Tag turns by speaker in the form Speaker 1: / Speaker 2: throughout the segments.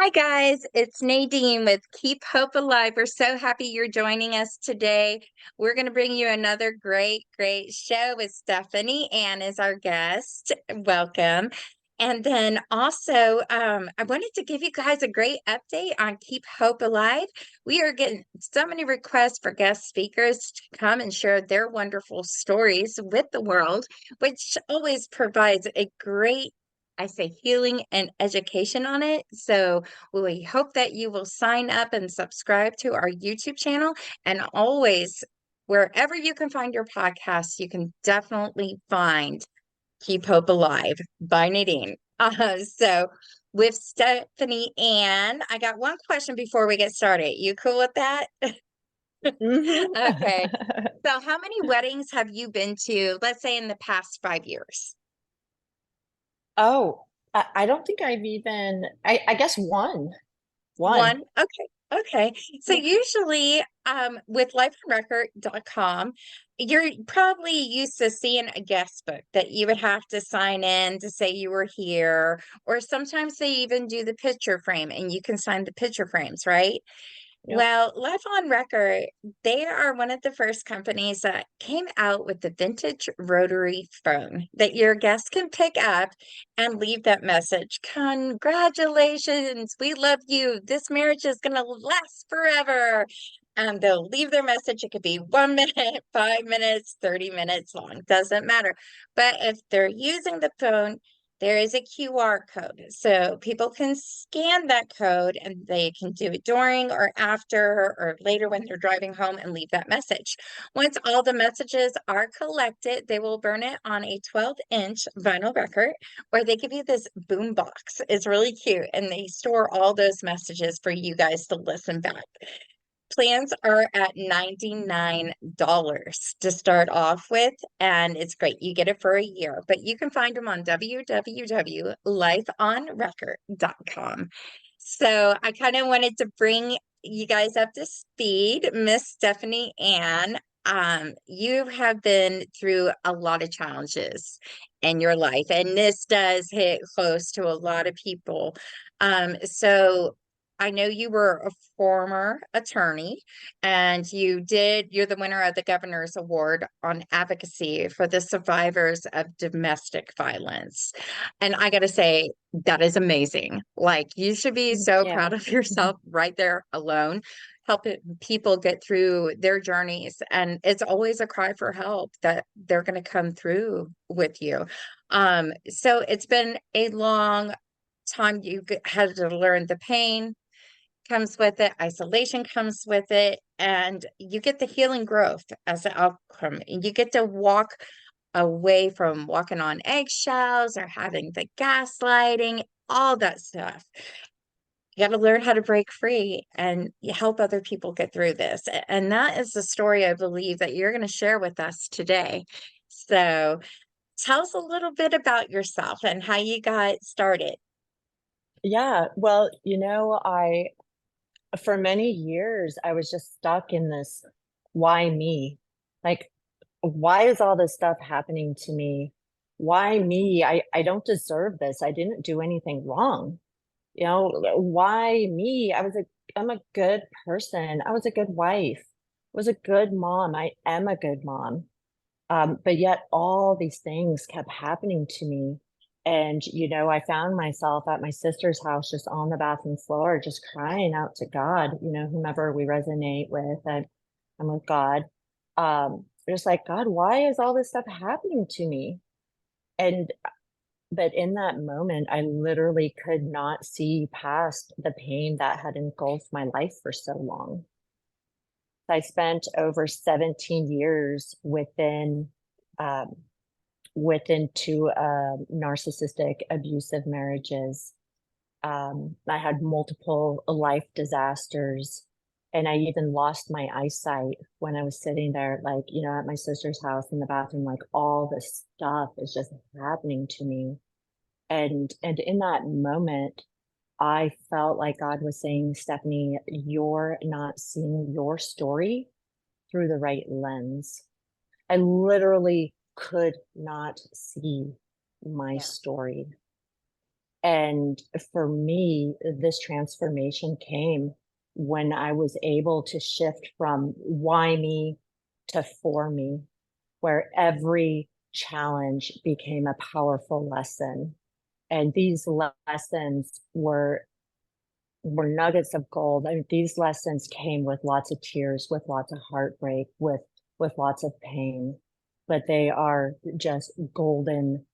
Speaker 1: Hi, guys. It's Nadine with Keep Hope Alive. We're so happy you're joining us today. We're going to bring you another great show with Stephany Ann as our guest. Welcome. And then also, I wanted to give you guys a great update on Keep Hope Alive. We are getting so many requests for guest speakers to come and share their wonderful stories with the world, which always provides a great healing and education on it. So we hope that you will sign up and subscribe to our YouTube channel. And always, wherever you can find your podcast, you can definitely find Keep Hope Alive by Nadine. So with Stephany Ann, I got one question before we get started. You cool with that? Okay. So how many weddings have you been to, let's say in the past 5 years?
Speaker 2: Oh, I don't think I've even, I guess one.
Speaker 1: One. Okay. Okay. So
Speaker 2: Yeah.
Speaker 1: usually with lifeonrecord.com, you're probably used to seeing a guest book that you would have to sign in to say you were here, or sometimes they even do the picture frame and you can sign the picture frames, right?
Speaker 2: Yep.
Speaker 1: Well, Life on Record, they are one of the first companies that came out with the vintage rotary phone that your guests can pick up and leave that message. Congratulations, we love you. This marriage is going to last forever. And they'll leave their message. It could be 1 minute, 5 minutes, 30 minutes long, doesn't matter. But if they're using the phone, there is a QR code. So people can scan that code and they can do it during or after or later when they're driving home and leave that message. Once all the messages are collected, they will burn it on a 12-inch vinyl record, or they give you this boom box. It's really cute. And they store all those messages for you guys to listen back. Plans are at $99 to start off with, and it's great. You get it for a year, but you can find them on www.lifeonrecord.com. So I kind of wanted to bring you guys up to speed. Miss Stephany Ann, you have been through a lot of challenges in your life, and this does hit close to a lot of people. So I know you were a former attorney and you're the winner of the Governor's Award on Advocacy for the survivors of domestic violence. And I got to say, that is amazing. Like, you should be
Speaker 2: Thank
Speaker 1: so proud
Speaker 2: you.
Speaker 1: of yourself right there alone, helping people get through their journeys. And it's always a cry for help that they're going to come through with you. So it's been a long time. Had to learn the pain comes with it, isolation comes with it, and you get the healing growth as the outcome. And you get to walk away from walking on eggshells or having the gaslighting, all that stuff. You got to learn how to break free and help other people get through this. And that is the story I believe that you're going to share with us today. So tell us a little bit about yourself and how you got started.
Speaker 2: Yeah. Well, for many years, I was just stuck in this, why me? Like, why is all this stuff happening to me? Why me? I don't deserve this. I didn't do anything wrong. Why me? I'm a good person. I was a good wife. I was a good mom. I am a good mom. But yet all these things kept happening to me. And, I found myself at my sister's house, just on the bathroom floor, just crying out to God, whomever we resonate with. And I'm with God. Just like, God, why is all this stuff happening to me? And, but in that moment, I literally could not see past the pain that had engulfed my life for so long. I spent over 17 years um, within two narcissistic abusive marriages. I had multiple life disasters, and I even lost my eyesight when I was sitting there, like, at my sister's house in the bathroom, like all this stuff is just happening to me. And in that moment, I felt like God was saying, Stephany, you're not seeing your story through the right lens. I literally could not see my
Speaker 1: Yeah.
Speaker 2: story. And for me, this transformation came when I was able to shift from why me to for me, where every challenge became a powerful lesson. And these lessons were nuggets of gold. I mean, these lessons came with lots of tears, with lots of heartbreak, with lots of pain, but they are just golden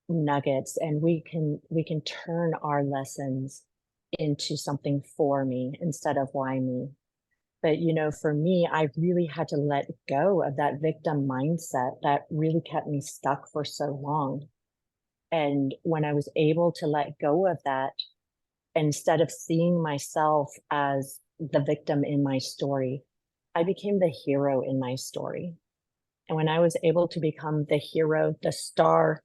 Speaker 2: nuggets, and we can turn our lessons into something for me instead of why me. But for me, I really had to let go of that victim mindset that really kept me stuck for so long. And when I was able to let go of that, instead of seeing myself as the victim in my story, I became the hero in my story. And when I was able to become the hero, the star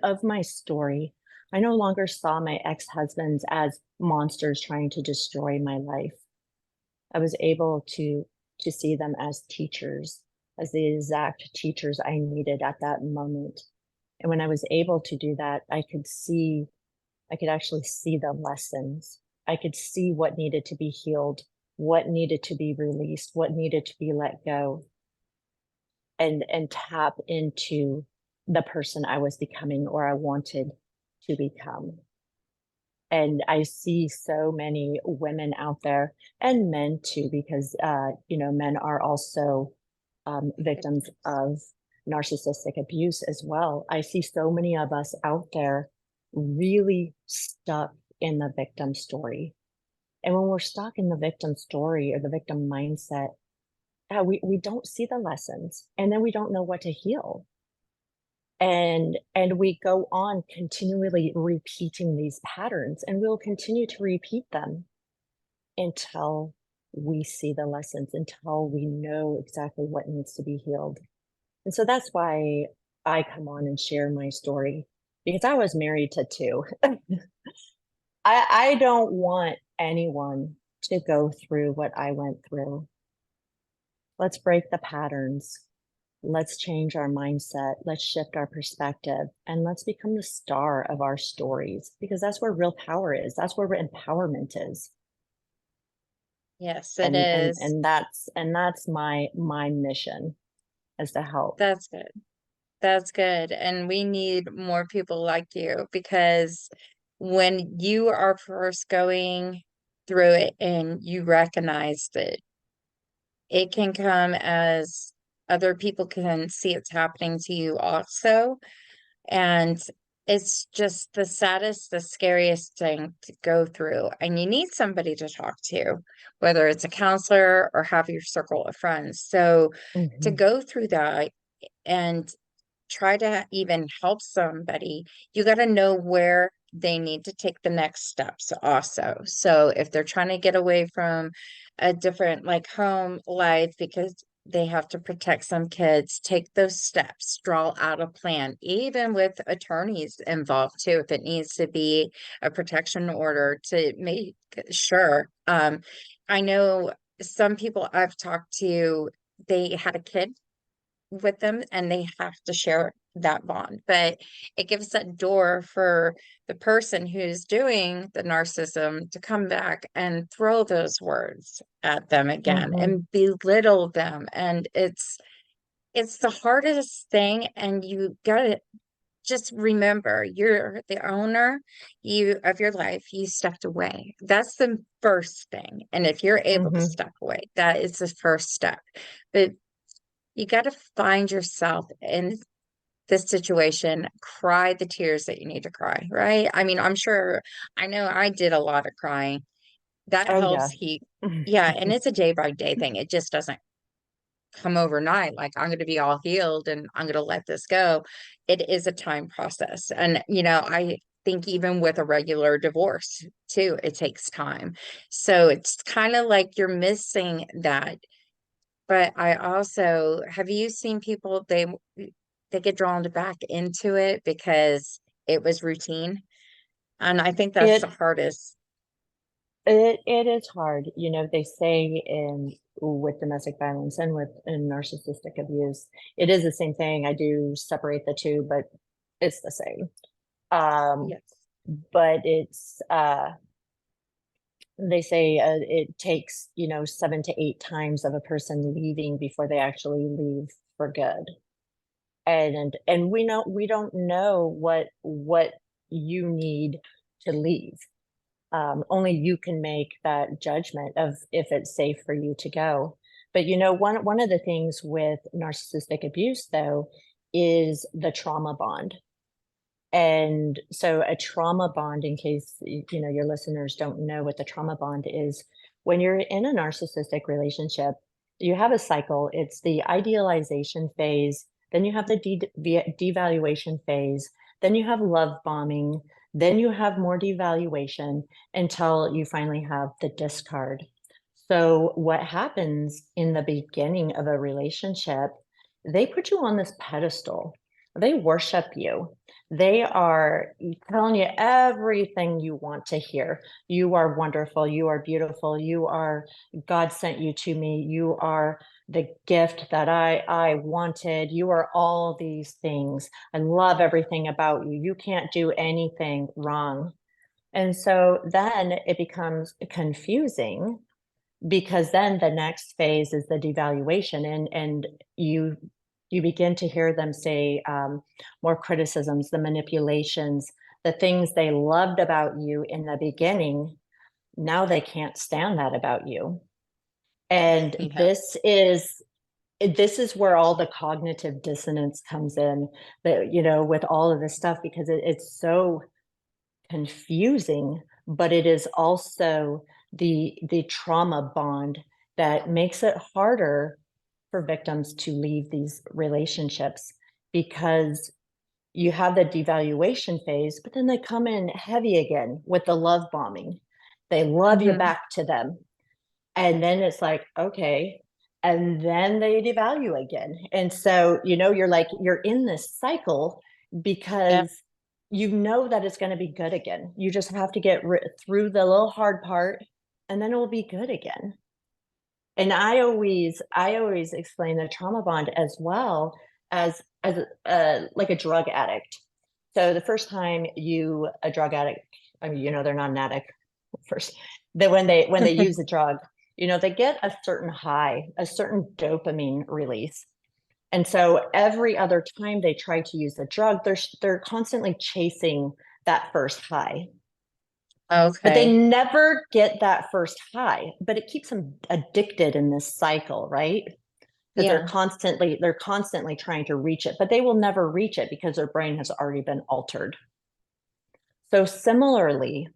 Speaker 2: of my story, I no longer saw my ex-husbands as monsters trying to destroy my life. I was able to see them as teachers, as the exact teachers I needed at that moment. And when I was able to do that, I could actually see the lessons. I could see what needed to be healed, what needed to be released, what needed to be let go, and tap into the person I was becoming or I wanted to become. And I see so many women out there and men too, because men are also victims of narcissistic abuse as well. I see so many of us out there really stuck in the victim story. And when we're stuck in the victim story or the victim mindset, we don't see the lessons, and then we don't know what to heal. And we go on continually repeating these patterns, and we'll continue to repeat them until we see the lessons, until we know exactly what needs to be healed. And so that's why I come on and share my story, because I was married to two. I don't want anyone to go through what I went through. Let's break the patterns. Let's change our mindset. Let's shift our perspective, and let's become the star of our stories, because that's where real power is. That's where empowerment is.
Speaker 1: Yes, it
Speaker 2: And
Speaker 1: is.
Speaker 2: that's my mission, is to help.
Speaker 1: That's good. That's good. And we need more people like you, because when you are first going through it and you recognize that it can come as other people can see it's happening to you also. And it's just the saddest, the scariest thing to go through. And you need somebody to talk to, whether it's a counselor or have your circle of friends. So to
Speaker 2: Mhm.
Speaker 1: go through that and try to even help somebody, you got to know where they need to take the next steps also. So if they're trying to get away from a different like home life because they have to protect some kids, take those steps, draw out a plan, even with attorneys involved too, if it needs to be a protection order to make sure. I know some people I've talked to, they had a kid with them and they have to share that bond. But it gives that door for the person who's doing the narcissism to come back and throw those words at them again
Speaker 2: Mhm.
Speaker 1: and belittle them. And it's the hardest thing. And you gotta just remember you're the owner you of your life. You stepped away. That's the first thing. And if you're able to
Speaker 2: Mhm.
Speaker 1: step away, that is the first step. But you got to find yourself in this situation, cry the tears that you need to cry, right? I mean, I'm sure, I know I did a lot of crying. That
Speaker 2: Oh
Speaker 1: helps
Speaker 2: yeah.
Speaker 1: keep, yeah, and it's a day by day thing. It just doesn't come overnight. Like, I'm going to be all healed and I'm going to let this go. It is a time process. And, I think even with a regular divorce, too, it takes time. So it's kind of like you're missing that. But I also, have you seen people, they get drawn back into it because it was routine. And I think that's the
Speaker 2: It
Speaker 1: hardest.
Speaker 2: it is hard. They say in with domestic violence and with in narcissistic abuse, it is the same thing. I do separate the two, but it's the same. Um,
Speaker 1: Yes.
Speaker 2: but they say it takes, 7 to 8 times of a person leaving before they actually leave for good. And we don't know what you need to leave. Only you can make that judgment of if it's safe for you to go. But one of the things with narcissistic abuse, though, is the trauma bond. And so a trauma bond, in case your listeners don't know what the trauma bond is, when you're in a narcissistic relationship, you have a cycle. It's the idealization phase, then you have the devaluation phase, then you have love bombing, then you have more devaluation until you finally have the discard. So what happens in the beginning of a relationship, they put you on this pedestal. They worship you. They are telling you everything you want to hear. You are wonderful. You are beautiful. You are, God sent you to me. You are the gift that I wanted. You are all these things. I love everything about you. You can't do anything wrong. And so then it becomes confusing, because then the next phase is the devaluation, and you begin to hear them say more criticisms, the manipulations, the things they loved about you in the beginning. Now they can't stand that about you. And
Speaker 1: Yeah.
Speaker 2: this is where all the cognitive dissonance comes in, that with all of this stuff, because it's so confusing, but it is also the trauma bond that makes it harder for victims to leave these relationships, because you have the devaluation phase, but then they come in heavy again with the love bombing. They love you
Speaker 1: Hmm.
Speaker 2: back to them. And then it's like, okay. And then they devalue again. And so, you're in this cycle,
Speaker 1: Yeah.
Speaker 2: because that it's going to be good again. You just have to get through the little hard part, and then it will be good again. And I always explain the trauma bond as well as like a drug addict. So the first time a drug addict, I mean, they're not an addict first, that when they use a drug, they get a certain high, a certain dopamine release. And so every other time they try to use the drug, they're constantly chasing that first high. But they
Speaker 1: Okay.
Speaker 2: never get that first high, but it keeps them addicted in this cycle, right? Because they're
Speaker 1: Yeah.
Speaker 2: constantly trying to reach it, but they will never reach it because their brain has already been altered. So similarly,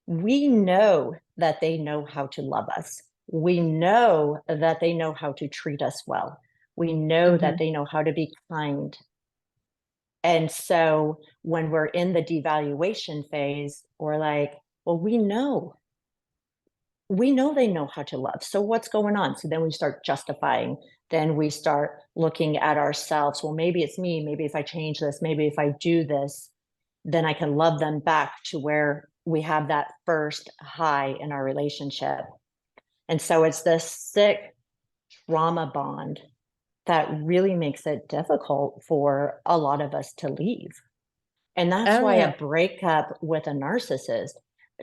Speaker 2: we know that they know how to love us. We know that they know how to treat us well. We know that
Speaker 1: Hmm.
Speaker 2: they know how to be kind. And so when we're in the devaluation phase, we're like, well, we know they know how to love. So what's going on? So then we start justifying. Then we start looking at ourselves. Well, maybe it's me. Maybe if I change this, maybe if I do this, then I can love them back to where we have that first high in our relationship. And so it's this sick trauma bond that really makes it difficult for a lot of us to leave. And that's
Speaker 1: Oh,
Speaker 2: why
Speaker 1: yeah.
Speaker 2: a breakup with a narcissist,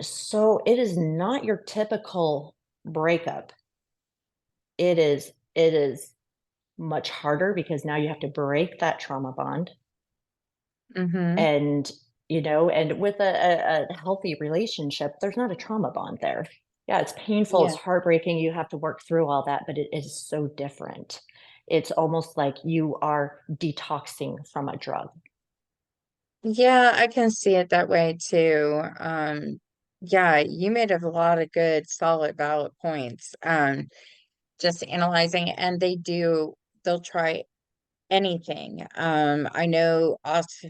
Speaker 2: so it is not your typical breakup. It is much harder, because now you have to break that trauma bond.
Speaker 1: Hmm.
Speaker 2: And with a healthy relationship, there's not a trauma bond there. Yeah, it's painful, it's
Speaker 1: Yeah.
Speaker 2: heartbreaking, you have to work through all that, but it is so different. It's almost like you are detoxing from a drug.
Speaker 1: Yeah, I can see it that way too. Yeah, you made a lot of good, solid, valid points. Just analyzing, and they'll try anything. I know also,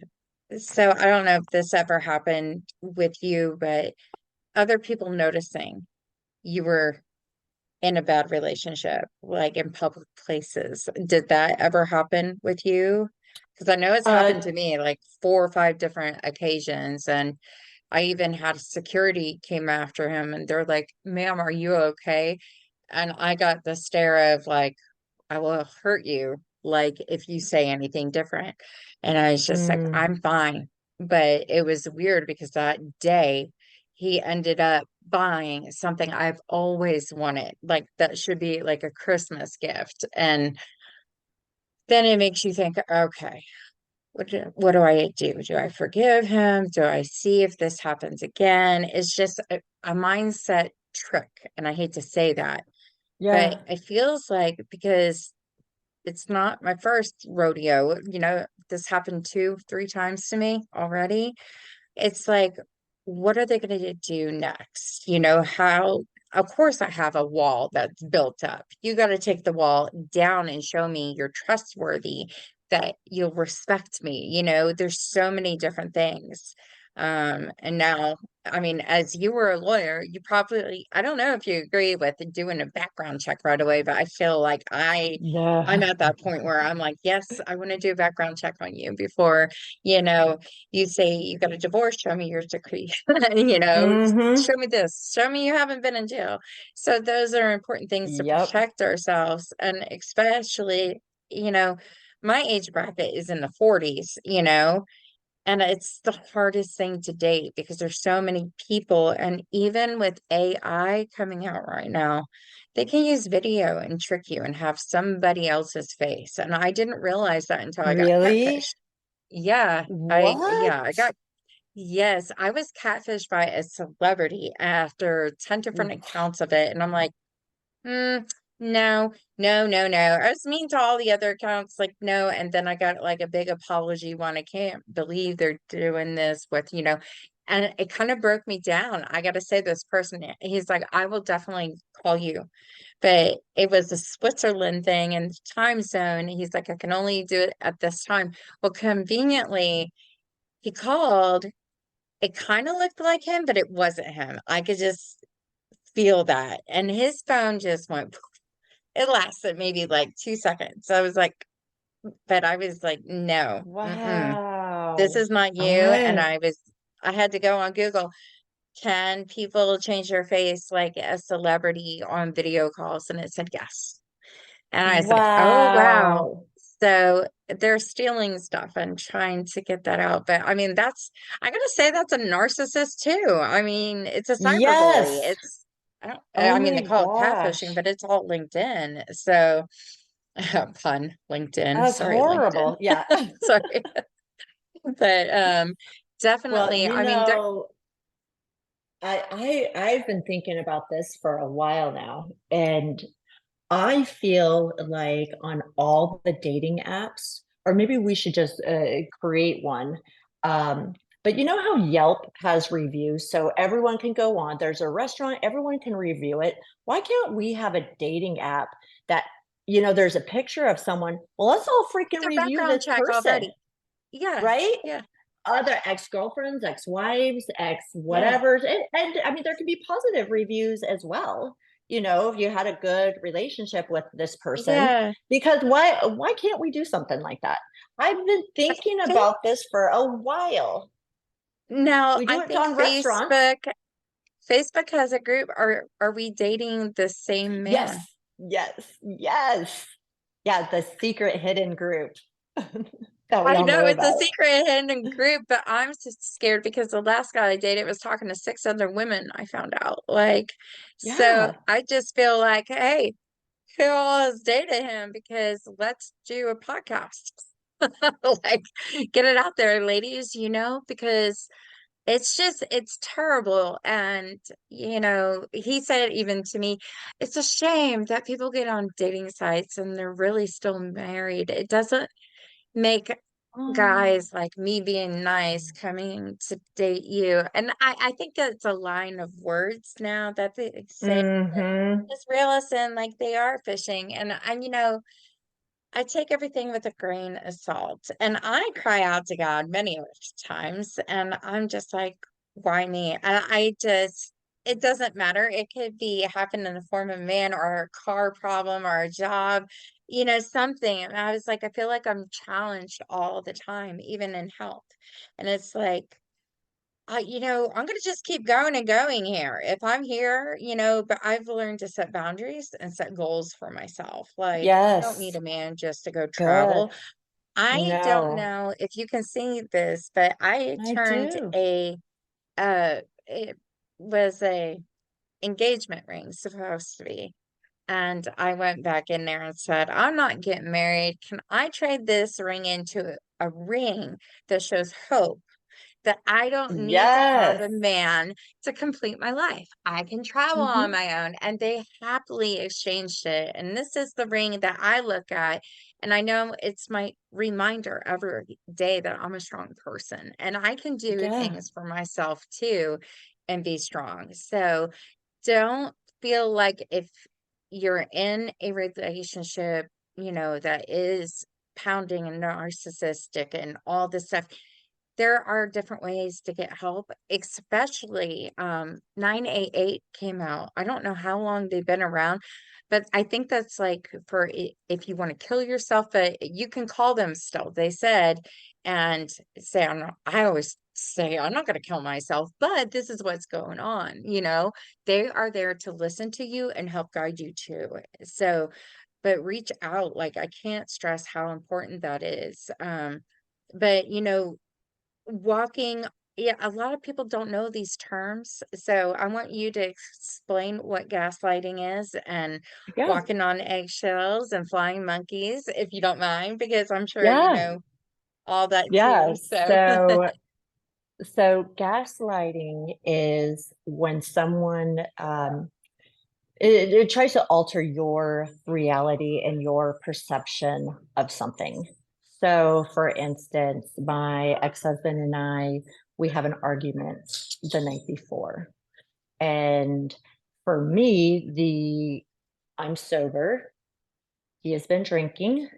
Speaker 1: so I don't know if this ever happened with you, but other people noticing you were in a bad relationship, like in public places. Did that ever happen with you? Because I know it's
Speaker 2: Uh,
Speaker 1: happened to me like 4 or 5 different occasions. And I even had security came after him and they're like, ma'am, are you okay? And I got the stare of like, I will hurt you, like if you say anything different. And I was just like,
Speaker 2: mm,
Speaker 1: I'm fine. but it was weird because that day he ended up buying something I've always wanted, like that should be like a Christmas gift. And then it makes you think, okay, what do I do? Do I forgive him? Do I see if this happens again? It's just a mindset trick. And I hate to say that, but
Speaker 2: Yeah.
Speaker 1: it feels like because it's not my first rodeo, this happened two, three times to me already. It's like, what are they going to do next? How, of course, I have a wall that's built up. You got to take the wall down and show me you're trustworthy, that you'll respect me. There's so many different things. And now, I mean, as you were a lawyer, you probably, I don't know if you agree with doing a background check right away, but I feel like I'm
Speaker 2: Yeah.
Speaker 1: at that point where I'm like, yes, I want to do a background check on you before, you know, you say you got a divorce, show me your decree,
Speaker 2: Mm-hmm.
Speaker 1: show me this, show me you haven't been in jail. So those are important things to
Speaker 2: Yep.
Speaker 1: protect ourselves. And especially, you know, my age bracket is in the 40s, and it's the hardest thing to date because there's so many people. And even with AI coming out right now, they can use video and trick you and have somebody else's face. And I didn't realize that until I got
Speaker 2: Really?
Speaker 1: catfished. Yeah,
Speaker 2: What?
Speaker 1: I got, yes, I was catfished by a celebrity after 10 different accounts of it. And I'm like, mm, no, no, no, no. I was mean to all the other accounts, like, no. And then I got like a big apology one. I can't believe they're doing this with, and it kind of broke me down. I got to say, this person, he's like, I will definitely call you. But it was a Switzerland thing and time zone. He's like, I can only do it at this time. Well, conveniently, he called. It kind of looked like him, but it wasn't him. I could just feel that. And his phone just went, it lasted maybe like 2 seconds. I was like, but I was like, no, this
Speaker 2: Wow.
Speaker 1: is not you. And
Speaker 2: I
Speaker 1: I had to go on Google. Can people change their face like a celebrity on video calls? And it said yes. And I was like, oh, wow.
Speaker 2: wow.
Speaker 1: So they're stealing stuff and trying to get that out. But I mean, I gotta say, that's a narcissist too. I mean, it's a cyberbully.
Speaker 2: Yes.
Speaker 1: I
Speaker 2: Oh
Speaker 1: mean, they
Speaker 2: my
Speaker 1: call it catfishing,
Speaker 2: gosh.
Speaker 1: but it's all LinkedIn. So, pun, LinkedIn.
Speaker 2: That's
Speaker 1: Sorry, LinkedIn.
Speaker 2: horrible. Yeah.
Speaker 1: Sorry. But
Speaker 2: Well,
Speaker 1: definitely, I mean, there,
Speaker 2: I've been thinking about this for a while now, and I feel like on all the dating apps, or maybe we should just create one. Um, but you know how Yelp has reviews, so everyone can go on. There's a restaurant, everyone can review it. Why can't we have a dating app that, there's a picture of someone? Well, let's all freaking
Speaker 1: their
Speaker 2: review
Speaker 1: background
Speaker 2: this
Speaker 1: check
Speaker 2: person,
Speaker 1: already. Yeah.
Speaker 2: right?
Speaker 1: Yeah.
Speaker 2: Other ex-girlfriends, ex-wives, ex
Speaker 1: Yeah.
Speaker 2: whatevers, and I mean there can be positive reviews as well. If you had a good relationship with this person,
Speaker 1: Yeah.
Speaker 2: because why can't we do something like that? I've been
Speaker 1: I
Speaker 2: thinking
Speaker 1: think
Speaker 2: about this for a while.
Speaker 1: now
Speaker 2: We do
Speaker 1: I
Speaker 2: it
Speaker 1: think
Speaker 2: on restaurants.
Speaker 1: Facebook has a group. Are we dating the same
Speaker 2: Yes,
Speaker 1: man?
Speaker 2: yes, yes. Yeah, the secret hidden group that we
Speaker 1: I
Speaker 2: all
Speaker 1: know
Speaker 2: know
Speaker 1: it's a
Speaker 2: about.
Speaker 1: secret hidden group, but I'm just scared because the last guy I dated was talking to six other women, I found out. Like, so
Speaker 2: Yeah.
Speaker 1: I just feel like, hey, who all has dated him? Because let's do a podcast. Like, get it out there, ladies, because it's terrible. And, he said even to me, it's a shame that people get on dating sites and they're really still married. It doesn't make
Speaker 2: Oh.
Speaker 1: guys like me being nice coming to date you. And I think that's a line of words now that they say
Speaker 2: Mm-hmm.
Speaker 1: it's realist and like they are fishing. And I take everything with a grain of salt. And I cry out to God many of times. And I'm just like, why me? And it doesn't matter. It could be happen in the form of a man or a car problem or a job, something. And I was like, I feel like I'm challenged all the time, even in health. And it's like, I'm going to just keep going and going here. If I'm here, but I've learned to set boundaries and set goals for myself. Like, I don't need
Speaker 2: Yes.
Speaker 1: a man just to go
Speaker 2: Good.
Speaker 1: travel. I don't
Speaker 2: No,
Speaker 1: know if you can see this, but I
Speaker 2: I
Speaker 1: turned
Speaker 2: do.
Speaker 1: it was a engagement ring supposed to be. And I went back in there and said, I'm not getting married. Can I trade this ring into a ring that shows hope? That I don't need to have
Speaker 2: Yes.
Speaker 1: a man to complete my life. I can travel on
Speaker 2: Hmm.
Speaker 1: my own. And they happily exchanged it. And this is the ring that I look at. And I know it's my reminder every day that I'm a strong person and I can do
Speaker 2: Yeah.
Speaker 1: things for myself too and be strong. So don't feel like if you're in a relationship, that is pounding and narcissistic and all this stuff, there are different ways to get help, especially 988 came out. I don't know how long they've been around, but I think that's like for if you want to kill yourself, but you can call them still. They said and say, I always say, I'm not going to kill myself, but this is what's going on. They are there to listen to you and help guide you too. So, but reach out. Like, I can't stress how important that is. But walking, yeah, a lot of people don't know these terms, so I want you to explain what gaslighting is and
Speaker 2: Yeah.
Speaker 1: walking on eggshells and flying monkeys, if you don't mind, because I'm sure you
Speaker 2: Yeah.
Speaker 1: know all that too,
Speaker 2: Yeah.
Speaker 1: so
Speaker 2: So gaslighting is when someone it tries to alter your reality and your perception of something. So, for instance, my ex-husband and I, we have an argument the night before. And for me, the I'm sober. He has been drinking.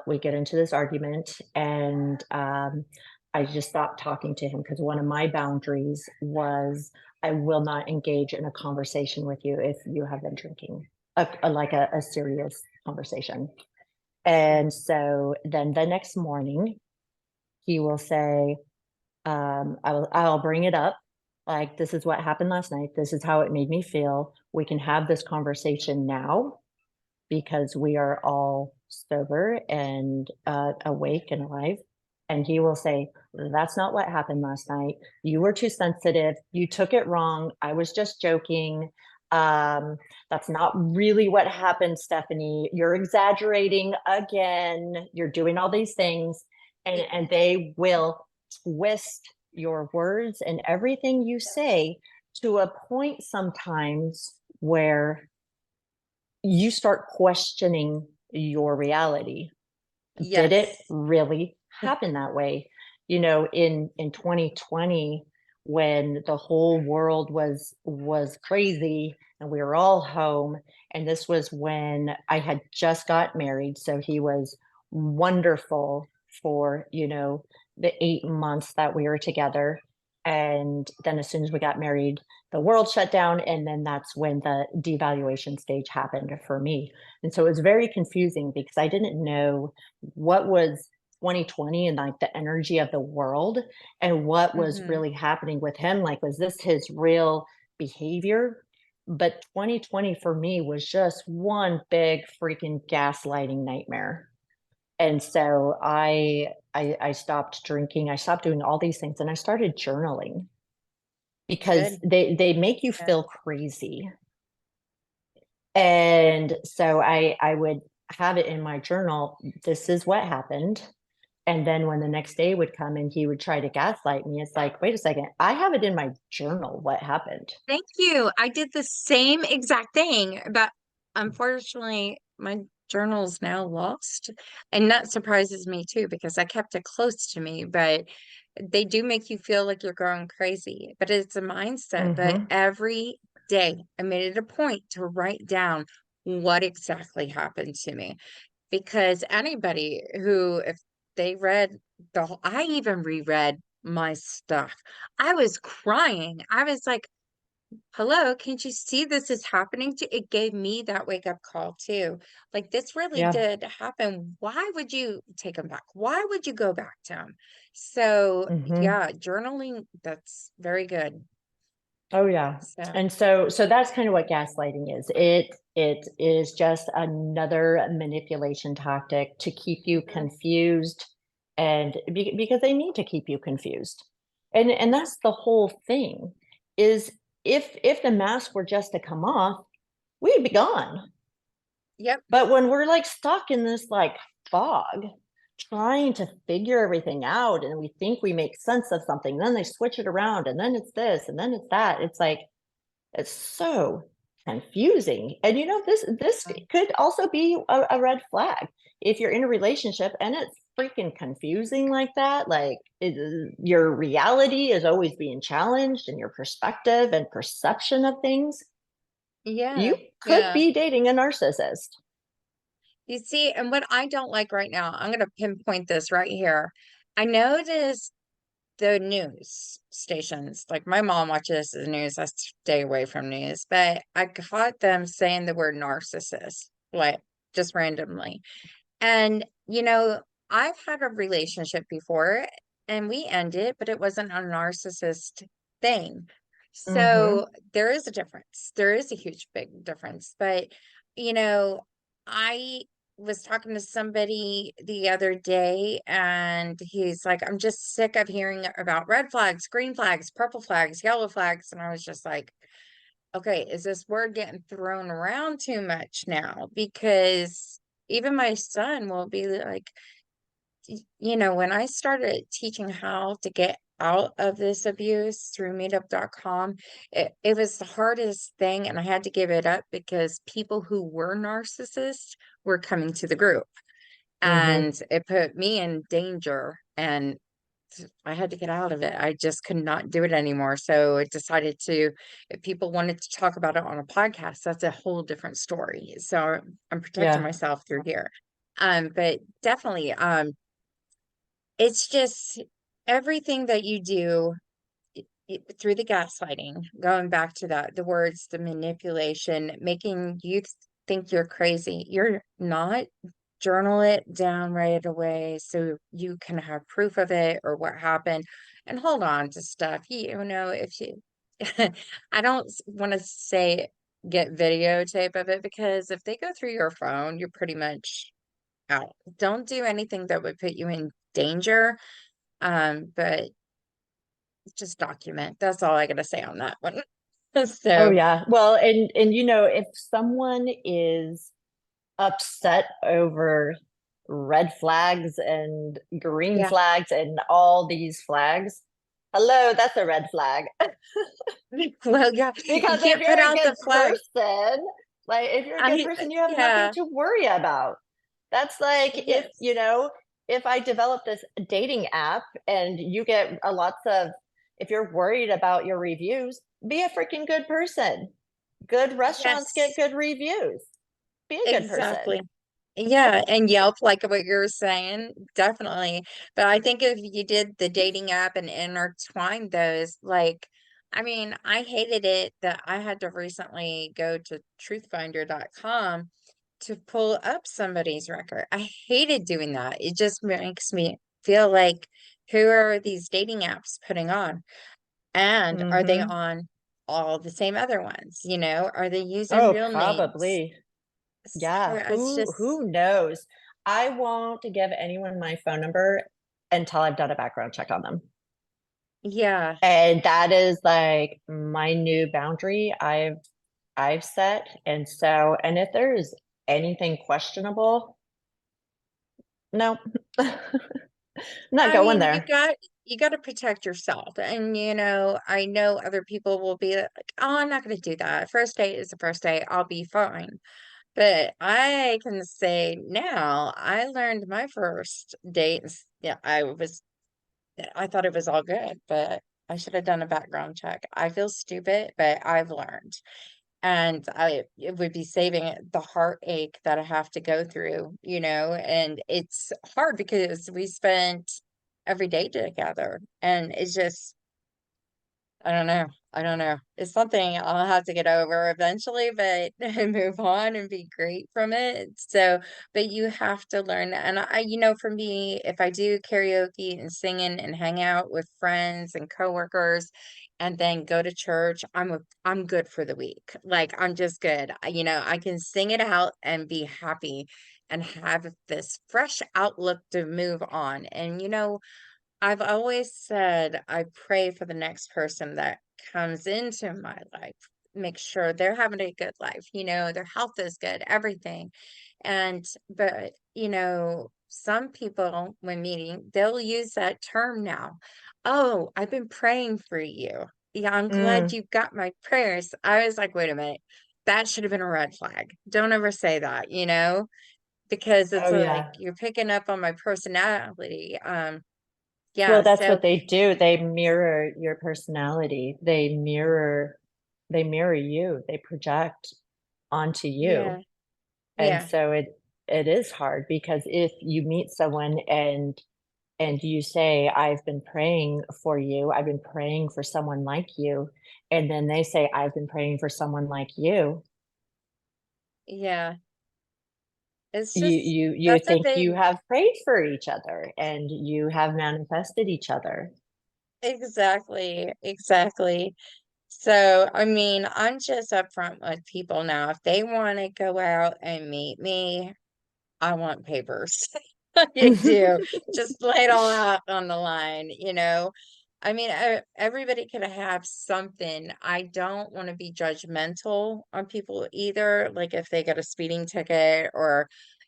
Speaker 2: We get into this argument, and I just stopped talking to him because one of my boundaries was I will not engage in a conversation with you if you have been drinking, like a serious conversation. And so then the next morning, he will say, I'll bring it up. Like, this is what happened last night. This is how it made me feel. We can have this conversation now because we are all sober and awake and alive. And he will say, that's not what happened last night. You were too sensitive. You took it wrong. I was just joking. Um, that's not really what happened, Stephanie. You're exaggerating again. You're doing all these things. And,
Speaker 1: y-
Speaker 2: and they will twist your words and everything you say to a point sometimes where you start questioning your reality. Did it
Speaker 1: yes.
Speaker 2: really happen that way? In 2020, when the whole world was crazy and we were all home, and this was when I had just got married, so he was wonderful for, the 8 months that we were together. And then as soon as we got married, the world shut down, and then that's when the devaluation stage happened for me. And so it was very confusing because I didn't know what was 2020 and like the energy of the world and what was
Speaker 1: Hmm.
Speaker 2: really happening with him. Like, was this his real behavior? But 2020 for me was just one big freaking gaslighting nightmare. And so I stopped drinking. I stopped doing all these things and I started journaling because
Speaker 1: Good.
Speaker 2: they make you
Speaker 1: Yeah.
Speaker 2: feel crazy. And so I would have it in my journal. This is what happened. And then when the next day would come and he would try to gaslight me, it's like, wait a second, I have it in my journal what happened.
Speaker 1: Thank you. I did the same exact thing, but unfortunately, my journal's now lost. And that surprises me too, because I kept it close to me. But they do make you feel like you're going crazy. But it's a mindset. But
Speaker 2: Hmm.
Speaker 1: every day, I made it a point to write down what exactly happened to me. Because anybody who, if they read I even reread my stuff. I was crying. I was like, hello, can't you see this is happening to it? Gave me that wake up call too. Like, this really
Speaker 2: Yeah.
Speaker 1: did happen. Why would you take him back? Why would you go back to him? So
Speaker 2: Hmm.
Speaker 1: yeah, journaling, that's very good.
Speaker 2: Oh yeah.
Speaker 1: So,
Speaker 2: And so that's kind of what gaslighting is. It is just another manipulation tactic to keep you
Speaker 1: mhm,
Speaker 2: confused and because they need to keep you confused. And that's the whole thing is if the mask were just to come off, we'd be gone.
Speaker 1: yep,
Speaker 2: But when we're like stuck in this like fog, trying to figure everything out, and we think we make sense of something, then they switch it around, and then it's this, and then it's that. It's like it's so confusing. And this could also be a red flag if you're in a relationship and it's freaking confusing like that. Like your reality is always being challenged, and your perspective and perception of things.
Speaker 1: yeah,
Speaker 2: You could
Speaker 1: yeah.
Speaker 2: be dating a narcissist.
Speaker 1: You see, and what I don't like right now, I'm going to pinpoint this right here. I noticed the news stations, like my mom watches the news. I stay away from news, but I caught them saying the word narcissist, like just randomly. And, I've had a relationship before and we ended, but it wasn't a narcissist thing.
Speaker 2: Mm-hmm.
Speaker 1: So there is a difference. There is a huge, big difference. But, you know, I was talking to somebody the other day and he's like, I'm just sick of hearing about red flags, green flags, purple flags, yellow flags. And I was just like, okay, is this word getting thrown around too much now? Because even my son will be like, when I started teaching how to get out of this abuse through meetup.com, it was the hardest thing. And I had to give it up because people who were narcissists were coming to the group
Speaker 2: Mm-hmm.
Speaker 1: and it put me in danger. And I had to get out of it. I just could not do it anymore. So I decided to, if people wanted to talk about it on a podcast, that's a whole different story. So I'm protecting
Speaker 2: Yeah.
Speaker 1: myself through here. But definitely, it's just everything that you do through the gaslighting, going back to that, the words, the manipulation, making you think you're crazy. You're not. Journal it down right away so you can have proof of it or what happened and hold on to stuff. If you, I don't want to say get videotape of it because if they go through your phone, you're pretty much out. Don't do anything that would put you in danger. But just document. That's all I gotta say on that one.
Speaker 2: Oh
Speaker 1: So
Speaker 2: yeah. Well, and if someone is upset over red flags and green
Speaker 1: yeah.
Speaker 2: flags and all these flags, hello, that's a red flag.
Speaker 1: Well, yeah, you
Speaker 2: Because if
Speaker 1: can't put
Speaker 2: you're a
Speaker 1: out
Speaker 2: good
Speaker 1: the flag.
Speaker 2: person, like if you're a good
Speaker 1: I
Speaker 2: person, you have nothing
Speaker 1: yeah.
Speaker 2: to worry about. That's like
Speaker 1: Yes.
Speaker 2: if I develop this dating app and you get a lots of, if you're worried about your reviews, be a freaking good person. Good restaurants get
Speaker 1: Yes.
Speaker 2: good reviews. Be a good person.
Speaker 1: Exactly. Yeah, and Yelp, like what you're saying, definitely. But I think if you did the dating app and intertwined those, like, I mean, I hated it that I had to recently go to truthfinder.com to pull up somebody's record. I hated doing that. It just makes me feel like, who are these dating apps putting on? And are they
Speaker 2: Mm-hmm.
Speaker 1: on all the same other ones? Are they using
Speaker 2: Oh,
Speaker 1: real names?
Speaker 2: probably.
Speaker 1: So
Speaker 2: Yeah.
Speaker 1: it's
Speaker 2: Who
Speaker 1: just,
Speaker 2: knows? I won't give anyone my phone number until I've done a background check on them.
Speaker 1: yeah.
Speaker 2: And that is like my new boundary I've set. And so, and if there's anything questionable, no, not
Speaker 1: I
Speaker 2: going
Speaker 1: mean,
Speaker 2: there.
Speaker 1: you got to protect yourself. And I know other people will be like, "Oh, I'm not going to do that. First date is the first date. I'll be fine." But I can say now, I learned my first dates. Yeah, I thought it was all good, but I should have done a background check. I feel stupid, but I've learned. And it would be saving the heartache that I have to go through, and it's hard because we spent every day together, and it's just, I don't know. I don't know. It's something I'll have to get over eventually, but move on and be great from it. So, but you have to learn. And for me, if I do karaoke and singing and hang out with friends and coworkers, and then go to church, I'm good for the week. Like, I'm just good. I can sing it out and be happy and have this fresh outlook to move on. And I've always said I pray for the next person that comes into my life, make sure they're having a good life, their health is good, everything. But, some people, when meeting, they'll use that term now. Oh, I've been praying for you. Yeah, I'm glad
Speaker 2: Mm.
Speaker 1: you got my prayers. I was like, wait a minute, that should have been a red flag. Don't ever say that, because it's
Speaker 2: Oh
Speaker 1: like
Speaker 2: yeah.
Speaker 1: you're picking up on my personality.
Speaker 2: Well,
Speaker 1: Yeah,
Speaker 2: that's
Speaker 1: so
Speaker 2: what they do. They mirror your personality. They mirror you. They project onto
Speaker 1: yeah,
Speaker 2: you. And
Speaker 1: yeah,
Speaker 2: so it is hard because if you meet someone and you say, I've been praying for you, I've been praying for someone like you, and then they say, I've been praying for someone like you,
Speaker 1: yeah. It's
Speaker 2: you
Speaker 1: just
Speaker 2: you you
Speaker 1: that's the
Speaker 2: think you
Speaker 1: thing.
Speaker 2: have prayed for each other and you have manifested each other.
Speaker 1: Exactly, exactly. So, I mean, I'm just upfront with people now. If they want to go out and meet me, I want papers. I do. Just lay it all out on the line. I mean, everybody could have something. I don't want to be judgmental on people either. Like if they get a speeding ticket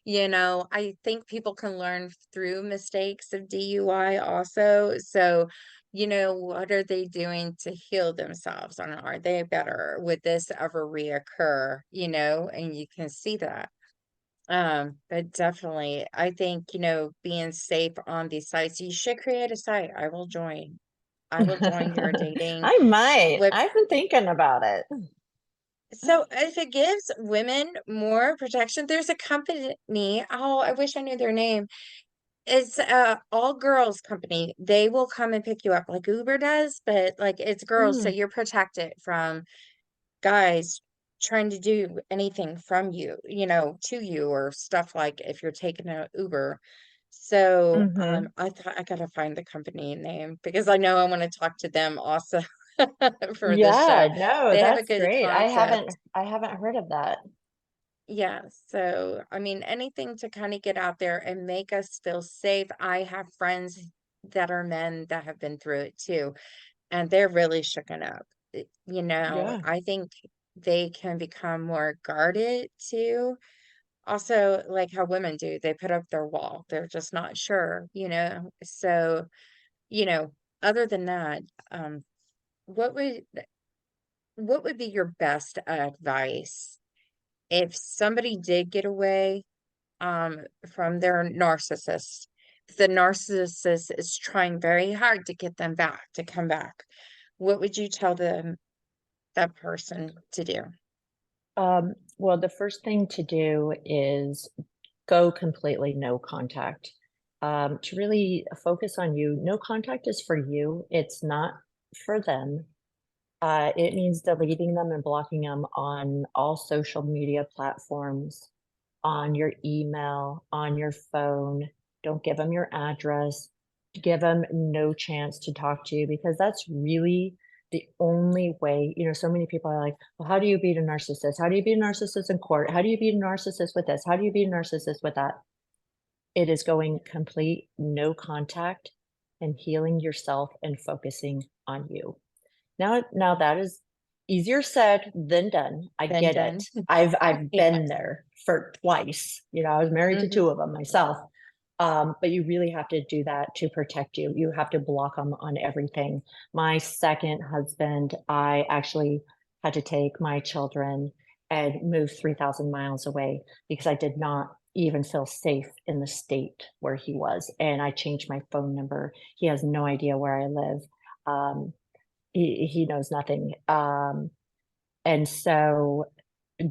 Speaker 1: I think people can learn through mistakes of DUI also. So, what are they doing to heal themselves? Or are they better? Would this ever reoccur? And you can see that. But definitely, I think, being safe on these sites, you should create a site. I will join. I will join your dating
Speaker 2: I might.
Speaker 1: with
Speaker 2: I've been thinking about it.
Speaker 1: so if it gives women more protection, there's a company. Oh, I wish I knew their name. It's a all girls company. They will come and pick you up like Uber does, but like it's girls, so
Speaker 2: Mm,
Speaker 1: you're protected from guys trying to do anything from you, to you or stuff like if you're taking a Uber. So,
Speaker 2: mhm.
Speaker 1: I thought I gotta find the company name because I know I want to talk to them also for this show.
Speaker 2: Yeah, no,
Speaker 1: They have a
Speaker 2: that's
Speaker 1: good
Speaker 2: great.
Speaker 1: concept.
Speaker 2: I haven't heard of that.
Speaker 1: Yeah, so I mean, anything to kind of get out there and make us feel safe. I have friends that are men that have been through it too, and they're really shooken up.
Speaker 2: Yeah.
Speaker 1: I think they can become more guarded too. Also, like how women do, they put up their wall. They're just not sure. So, you know, other than that, um, what would what would be your best advice if somebody did get away from their narcissist? The narcissist is trying very hard to get them back to come back. What would you tell that person to do?
Speaker 2: Well, the first thing to do is go completely no contact. To really focus on you. No contact is for you. It's not for them. It means deleting them and blocking them on all social media platforms, on your email, on your phone. Don't give them your address. Give them no chance to talk to you because that's really the only way. So many people are like, well, how do you beat a narcissist? How do you beat a narcissist in court? How do you beat a narcissist with this? How do you beat a narcissist with that? It is going complete no contact and healing yourself and focusing on you. Now that is easier said than done. I
Speaker 1: Then
Speaker 2: get
Speaker 1: done.
Speaker 2: it. I've
Speaker 1: Yeah.
Speaker 2: been there for twice. I was married to
Speaker 1: Hmm.
Speaker 2: two of them myself. But you really have to do that to protect you. You have to block them on everything. My second husband, I actually had to take my children and move 3,000 miles away because I did not even feel safe in the state where he was. And I changed my phone number. He has no idea where I live. Um, he knows nothing. And so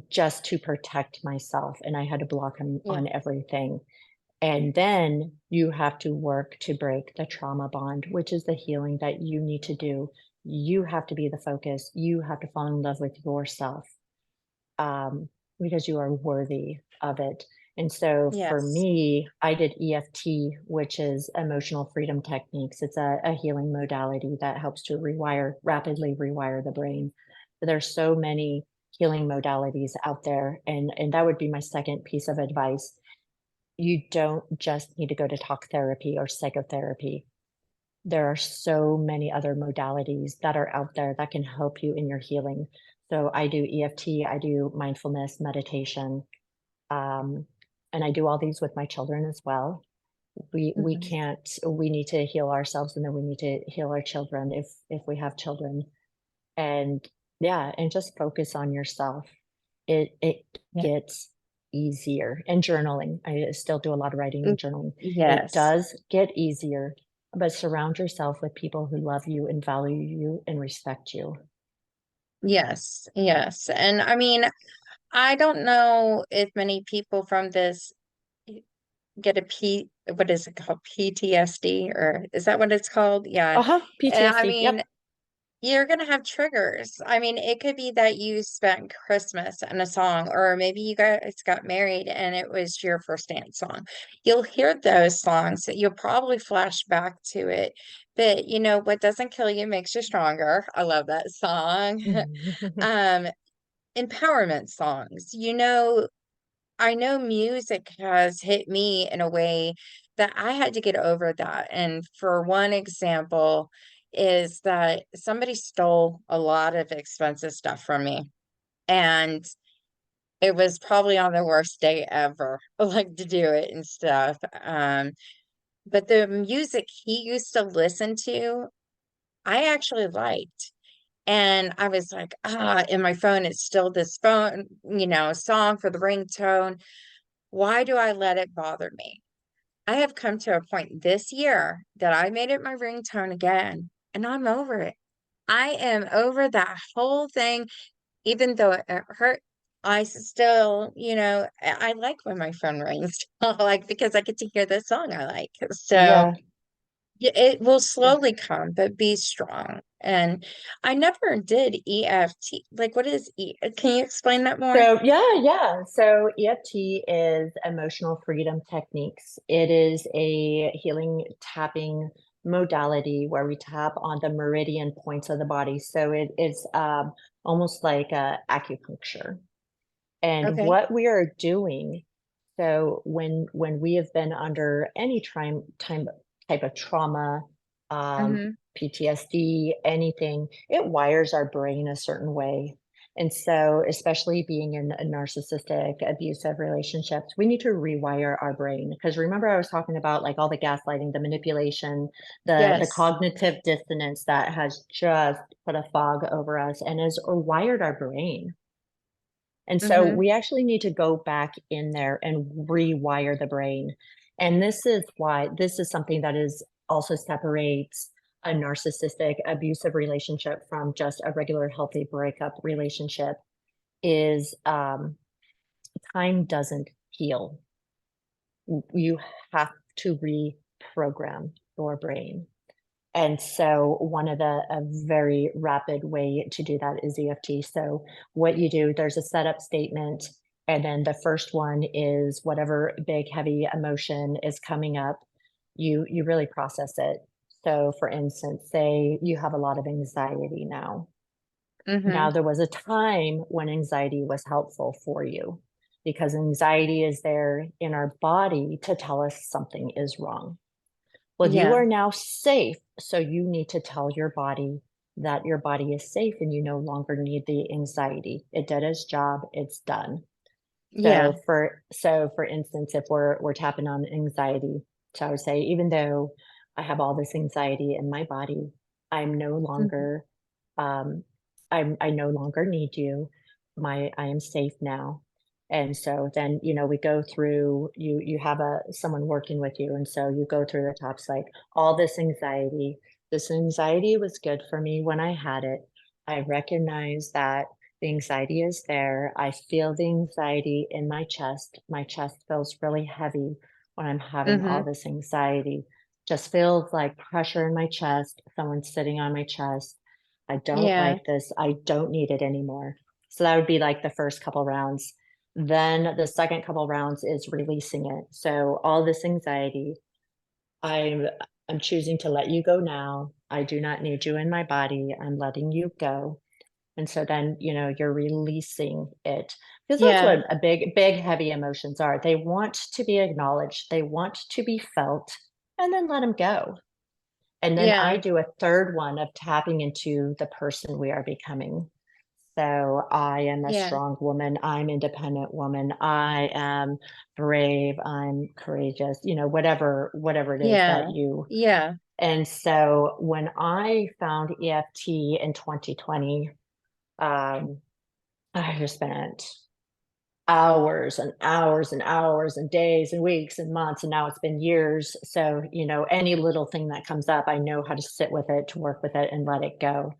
Speaker 2: just to protect myself, and I had to block him
Speaker 1: Yeah.
Speaker 2: on everything. And then you have to work to break the trauma bond, which is the healing that you need to do. You have to be the focus. You have to fall in love with yourself, because you are worthy of it. And so for
Speaker 1: Yes.
Speaker 2: me, I did EFT, which is emotional freedom techniques. It's a healing modality that helps to rapidly rewire the brain. But there's so many healing modalities out there. And that would be my second piece of advice. You don't just need to go to talk therapy or psychotherapy. There are so many other modalities that are out there that can help you in your healing. So I do EFT, I do mindfulness meditation, um, and I do all these with my children as well. We
Speaker 1: Mhm.
Speaker 2: can't we need to heal ourselves, and then we need to heal our children if we have children. And yeah, and just focus on yourself. It
Speaker 1: Yeah.
Speaker 2: gets easier. And journaling. I still do a lot of writing
Speaker 1: Mm,
Speaker 2: and journaling. It
Speaker 1: yes.
Speaker 2: does get easier, but surround yourself with people who love you and value you and respect you.
Speaker 1: Yes. Yes. And I mean, I don't know if many people from this get what is it called? PTSD, or is that what it's called? Yeah.
Speaker 2: Uh-huh.
Speaker 1: I
Speaker 2: PTSD.
Speaker 1: mean,
Speaker 2: Yep.
Speaker 1: you're gonna have triggers. I mean, it could be that you spent Christmas and a song, or maybe you guys got married and it was your first dance song. You'll hear those songs, you'll probably flash back to it. But you know, what doesn't kill you makes you stronger. I love that song. Um, empowerment songs. You know, I know music has hit me in a way that I had to get over that. And for one example, is that somebody stole a lot of expensive stuff from me. And it was probably on the worst day ever, like to do it and stuff. But the music he used to listen to, I actually liked. And I was like, in my phone, it's still this phone, song for the ringtone. Why do I let it bother me? I have come to a point this year that I made it my ringtone again, and I'm over it. I am over that whole thing, even though it hurt. I still, I like when my phone rings, like because I get to hear the song I like. So
Speaker 2: Yeah.
Speaker 1: yeah, it will
Speaker 2: Yeah.
Speaker 1: slowly come, but be strong. And I never did EFT. Like, what is E? Can you explain that more?
Speaker 2: So yeah. So EFT is emotional freedom techniques. It is a healing tapping modality where we tap on the meridian points of the body. So it is almost like acupuncture. And
Speaker 1: Okay.
Speaker 2: what we are doing, so when we have been under any time type of trauma,
Speaker 1: Mm-hmm.
Speaker 2: PTSD, anything, it wires our brain a certain way. And so, especially being in a narcissistic, abusive relationships, we need to rewire our brain. Because remember, I was talking about like all the gaslighting, the manipulation, the
Speaker 1: Yes.
Speaker 2: cognitive dissonance that has just put a fog over us and has wired our brain. And so
Speaker 1: Mm-hmm.
Speaker 2: we actually need to go back in there and rewire the brain. And this is why this is something that is also separates a narcissistic abusive relationship from just a regular healthy breakup relationship is time doesn't heal. You have to reprogram your brain. And so one of a very rapid way to do that is EFT. So what you do, there's a setup statement, and then the first one is whatever big heavy emotion is coming up, you really process it. So for instance, say you have a lot of anxiety now.
Speaker 1: Mm-hmm.
Speaker 2: Now there was a time when anxiety was helpful for you because anxiety is there in our body to tell us something is wrong. Well, you
Speaker 1: Yeah.
Speaker 2: are now safe, so you need to tell your body that your body is safe and you no longer need the anxiety. It did its job, it's done.
Speaker 1: Yeah.
Speaker 2: So for instance, if we're tapping on anxiety, so I would say, even though I have all this anxiety in my body, I'm no
Speaker 1: Mhm.
Speaker 2: longer I no longer need you. I am safe now. And so then, we go through you have someone working with you. And so you go through the tops like all this anxiety was good for me when I had it. I recognize that the anxiety is there. I feel the anxiety in my chest. My chest feels really heavy when I'm having all
Speaker 1: Mhm.
Speaker 2: this anxiety. Just feels like pressure in my chest, someone sitting on my chest. I don't
Speaker 1: Yeah.
Speaker 2: like this. I don't need it anymore. So that would be like the first couple rounds. Then the second couple rounds is releasing it. So all this anxiety, I'm I'm choosing to let you go now. I do not need you in my body. I'm letting you go. And so then, you're releasing it because that's
Speaker 1: Yeah.
Speaker 2: what a big, heavy emotions are. They want to be acknowledged, they want to be felt, and then let them go. And then I
Speaker 1: Yeah.
Speaker 2: do a third one of tapping into the person we are becoming. So I am a
Speaker 1: Yeah.
Speaker 2: strong woman. I'm independent woman. I am brave. I'm courageous, whatever it is that
Speaker 1: Yeah.
Speaker 2: you.
Speaker 1: Yeah.
Speaker 2: And so when I found EFT in 2020, um, I just spent hours and hours and hours and days and weeks and months, and now it's been years. So, any little thing that comes up, I know how to sit with it, to work with it and let it go.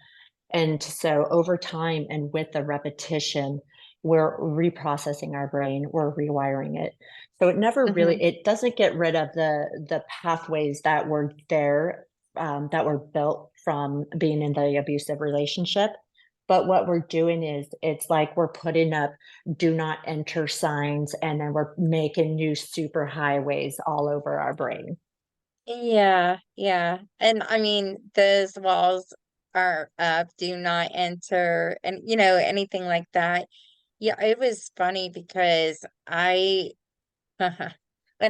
Speaker 2: And so over time and with the repetition, we're reprocessing our brain, we're rewiring it. So
Speaker 1: Mhm.
Speaker 2: it doesn't get rid of the pathways that were there, that were built from being in the abusive relationship. But what we're doing is it's like we're putting up do not enter signs, and then we're making new super highways all over our brain.
Speaker 1: Yeah, yeah, and I mean, those walls are up, do not enter, and, anything like that. Yeah, it was funny because when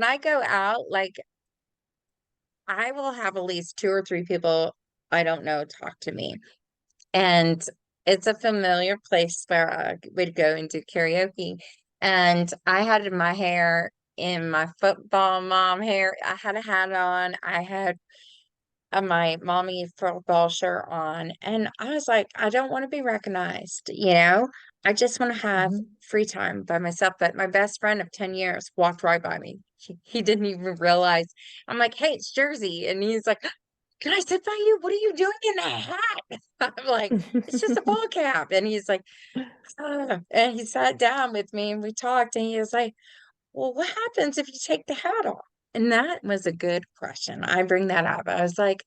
Speaker 1: I go out, like, I will have at least 2 or 3 people I don't know talk to me, and it's a familiar place where I would go and do karaoke, and I had my hair in my football mom hair. I had a hat on, I had my mommy football shirt on, and I was like, "I don't wanna be recognized," you know? I just wanna have
Speaker 2: Mhm.
Speaker 1: free time by myself, but my best friend of 10 years walked right by me. He didn't even realize. I'm like, "Hey, it's Jersey," and he's like, "Can I sit by you? What are you doing in that hat?" I'm like, "It's just a ball cap," and he's like, "Ah," and he sat down with me, and we talked, and he was like, "Well, what happens if you take the hat off?" And that was a good question. I bring that up. I was like,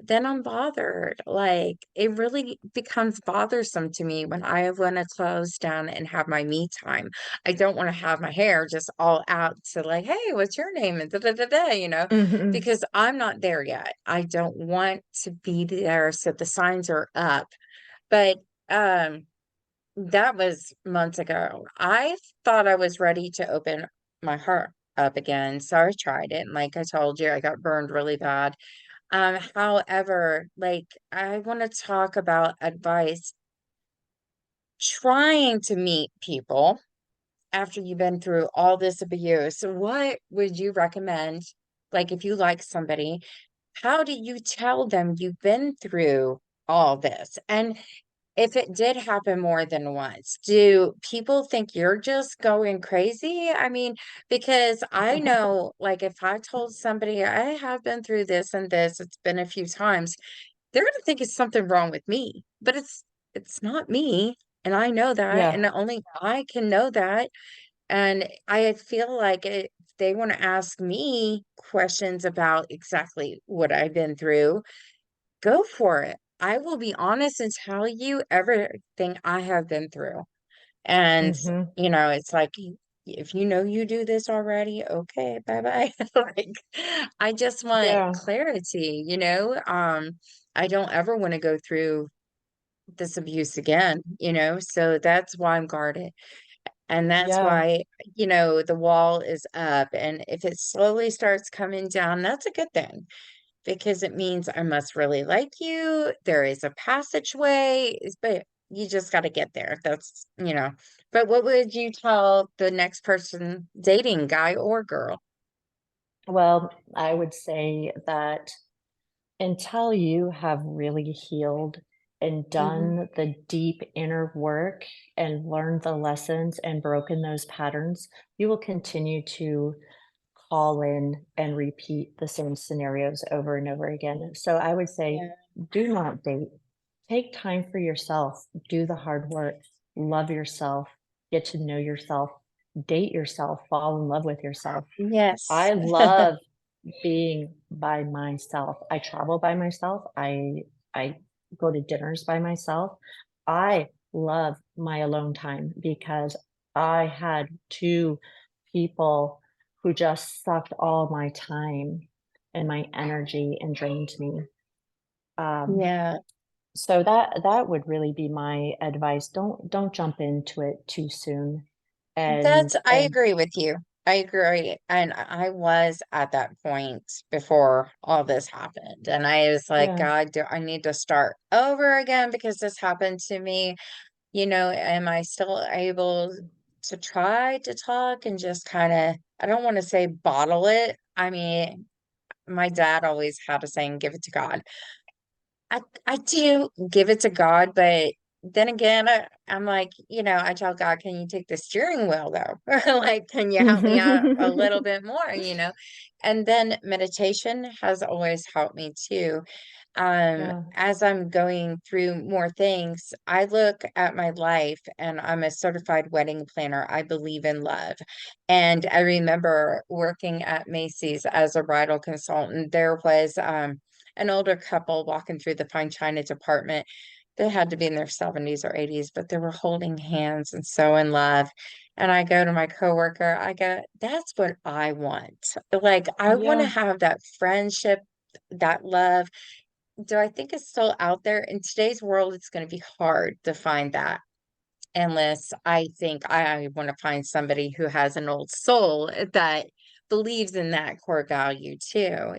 Speaker 1: then I'm bothered. Like, it really becomes bothersome to me when I want to close down and have my me time. I don't want to have my hair just all out to like, hey, what's your name? And da da da da,
Speaker 2: Mhm.
Speaker 1: because I'm not there yet. I don't want to be there. So the signs are up. But that was months ago. I thought I was ready to open my heart up again. So I tried it. And like I told you, I got burned really bad. However, like I want to talk about advice trying to meet people after you've been through all this abuse. What would you recommend? Like if you like somebody, how do you tell them you've been through all this? And if it did happen more than once, do people think you're just going crazy? I mean, because I know, like, if I told somebody I have been through this and this, it's been a few times, they're gonna think it's something wrong with me, but it's not me, and I know that,
Speaker 2: Yeah.
Speaker 1: and only I can know that, and I feel like if they wanna ask me questions about exactly what I've been through, go for it. I will be honest and tell you everything I have been through. And,
Speaker 2: Mhm.
Speaker 1: it's like, if you know you do this already, okay, bye-bye. Like, I just want
Speaker 2: Yeah.
Speaker 1: clarity, I don't ever want to go through this abuse again, so that's why I'm guarded. And that's
Speaker 2: Yeah.
Speaker 1: why, the wall is up. And if it slowly starts coming down, that's a good thing because it means I must really like you. There is a passageway, but you just got to get there. But what would you tell the next person dating, guy or girl?
Speaker 2: Well, I would say that until you have really healed and
Speaker 1: Hmm.
Speaker 2: done the deep inner work and learned the lessons and broken those patterns, you will continue to call in and repeat the same scenarios over and over again. So I would say,
Speaker 1: Yeah.
Speaker 2: do not date. Take time for yourself. Do the hard work. Love yourself. Get to know yourself. Date yourself. Fall in love with yourself.
Speaker 1: Yes.
Speaker 2: I love being by myself. I travel by myself. I go to dinners by myself. I love my alone time because I had two people who just sucked all my time and my energy and drained me. Um,
Speaker 1: Yeah.
Speaker 2: so that would really be my advice. Don't jump into it too soon.
Speaker 1: I
Speaker 2: And
Speaker 1: agree with you. I agree. And I was at that point before all this happened. And I was like,
Speaker 2: yeah.
Speaker 1: God, do I need to start over again because this happened to me? Am I still able to try to talk and just kind of, I don't want to say bottle it. I mean, my dad always had a saying, give it to God. I do give it to God, but then again, I'm like, I tell God, can you take the steering wheel though? Like, can you help me out a little bit more? And then meditation has always helped me too.
Speaker 2: Yeah.
Speaker 1: As I'm going through more things, I look at my life and I'm a certified wedding planner. I believe in love. And I remember working at Macy's as a bridal consultant. There was an older couple walking through the fine china department. They had to be in their 70s or 80s, but they were holding hands and so in love. And I go to my coworker, I go, that's what I want. Like, I want to
Speaker 2: Yeah.
Speaker 1: have that friendship, that love. Do I think it's still out there? In today's world, it's going to be hard to find that unless I think I want to find somebody who has an old soul that believes in that core value too.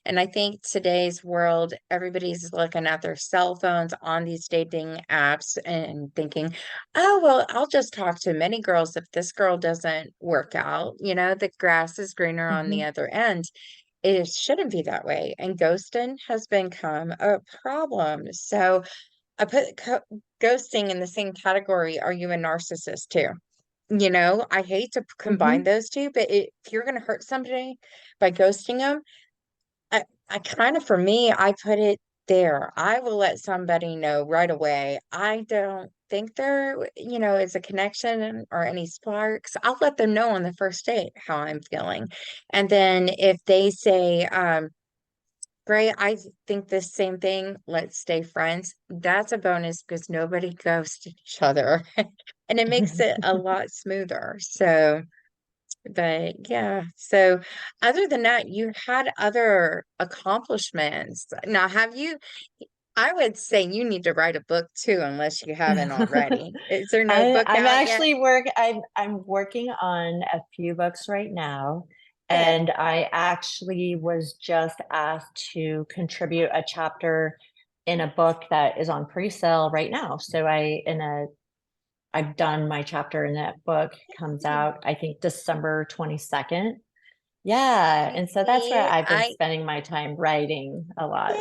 Speaker 1: And I think today's world, everybody's looking at their cell phones on these dating apps and thinking, oh, well, I'll just talk to many girls. If this girl doesn't work out, the grass is greener on the
Speaker 2: Hmm.
Speaker 1: other end. It shouldn't be that way. And ghosting has become a problem. So I put ghosting in the same category. Are you a narcissist too? I hate to combine
Speaker 2: Hmm.
Speaker 1: those two, but if you're going to hurt somebody by ghosting them, I kind of, for me, I put it there. I will let somebody know right away. I don't think there is a connection or any sparks. I'll let them know on the first date how I'm feeling. And then if they say, great, I think the same thing, let's stay friends. That's a bonus because nobody ghosts each other. And it makes it a lot smoother. So, but yeah. So, other than that, you had other accomplishments. Now, I would say you need to write a book too, unless you haven't already. Is there no book
Speaker 2: I'm
Speaker 1: out yet?
Speaker 2: actually I'm working on a few books right now,
Speaker 1: Good.
Speaker 2: and I actually was just asked to contribute a chapter in a book that is on pre-sale right now. So I've done my chapter in that book, comes
Speaker 1: Yay.
Speaker 2: out I think December 22nd. Yeah,
Speaker 1: You
Speaker 2: and so that's where
Speaker 1: see,
Speaker 2: I've been spending my time writing a lot.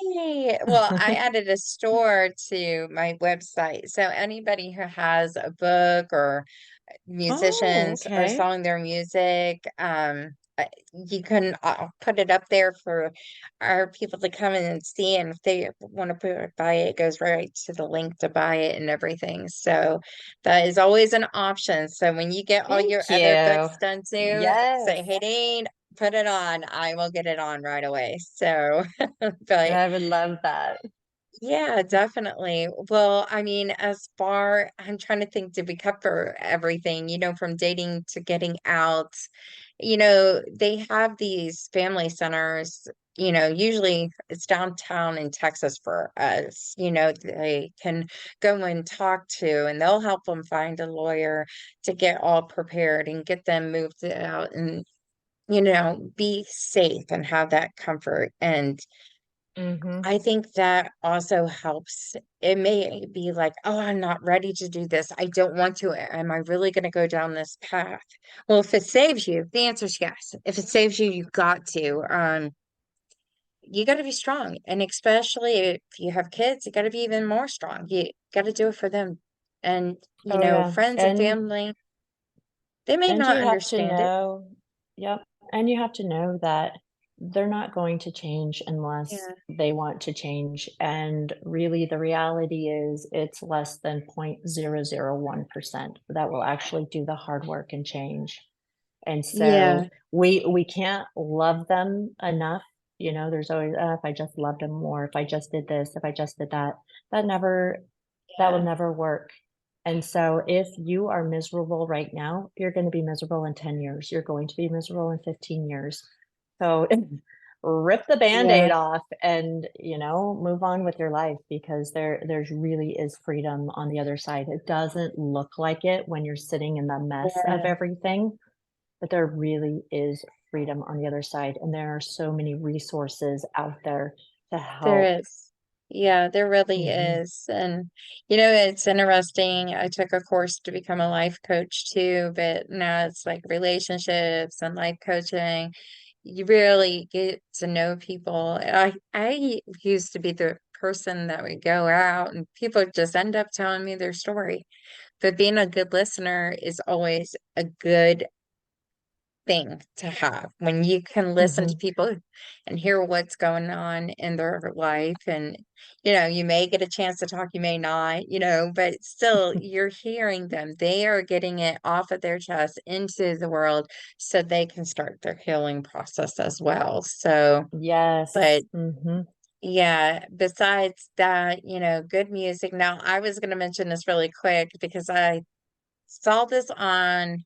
Speaker 1: yay. Well, I added a store to my website. So anybody who has a book or
Speaker 2: Oh,
Speaker 1: musicians are
Speaker 2: okay.
Speaker 1: selling their music. You can put it up there for our people to come in and see, and if they want to buy it, it goes right to the link to buy it and everything. So that is always an option. So when you get all your
Speaker 2: Thank
Speaker 1: other
Speaker 2: you.
Speaker 1: books done too, say,
Speaker 2: Yes,
Speaker 1: "Hey, Dean, put it on." I will get it on right away. So, but
Speaker 2: I would love that.
Speaker 1: yeah, definitely. Well, I mean, I'm trying to think, did we cover everything, from dating to getting out? They have these family centers, usually it's downtown in Texas for us, they can go and talk to, and they'll help them find a lawyer to get all prepared and get them moved out and, be safe and have that comfort. And
Speaker 2: Hmm.
Speaker 1: I think that also helps. It may be like, oh, I'm not ready to do this. I don't want to. Am I really going to go down this path? Well, if it saves you, the answer is yes. If it saves you, you got to. You got to be strong. And especially if you have kids, you got to be even more strong. You got to do it for them. And,
Speaker 2: Oh yeah.
Speaker 1: friends and family, they may
Speaker 2: And
Speaker 1: not
Speaker 2: you have to
Speaker 1: understand it.
Speaker 2: know, yep. And you have to know that they're not going to change unless
Speaker 1: Yeah.
Speaker 2: they want to change. And really the reality is it's less than 0.001% that will actually do the hard work and change. And
Speaker 1: Yeah.
Speaker 2: so we can't love them enough. There's always, if I just loved them more, if I just did this, if I just did that, that never, that will
Speaker 1: Yeah.
Speaker 2: never work. And so if you are miserable right now, you're going to be miserable in 10 years. You're going to be miserable in 15 years. So rip the
Speaker 1: Yeah,
Speaker 2: band-aid off and, move on with your life, because there's really is freedom on the other side. It doesn't look like it when you're sitting in the mess of
Speaker 1: yeah,
Speaker 2: everything, but there really is freedom on the other side. And there are so many resources out there to help.
Speaker 1: there is. Yeah, there really
Speaker 2: Mhm.
Speaker 1: is. And, it's interesting. I took a course to become a life coach too, but now it's like relationships and life coaching. You really get to know people. I used to be the person that would go out and people just end up telling me their story. But being a good listener is always a good thing to have when you can listen to
Speaker 2: Mhm.
Speaker 1: people and hear what's going on in their life. And, you may get a chance to talk, you may not, but still you're hearing them. They are getting it off of their chest into the world so they can start their healing process as well. So, but
Speaker 2: Yes. Mhm.
Speaker 1: yeah, besides that, good music. Now, I was going to mention this really quick because I saw this on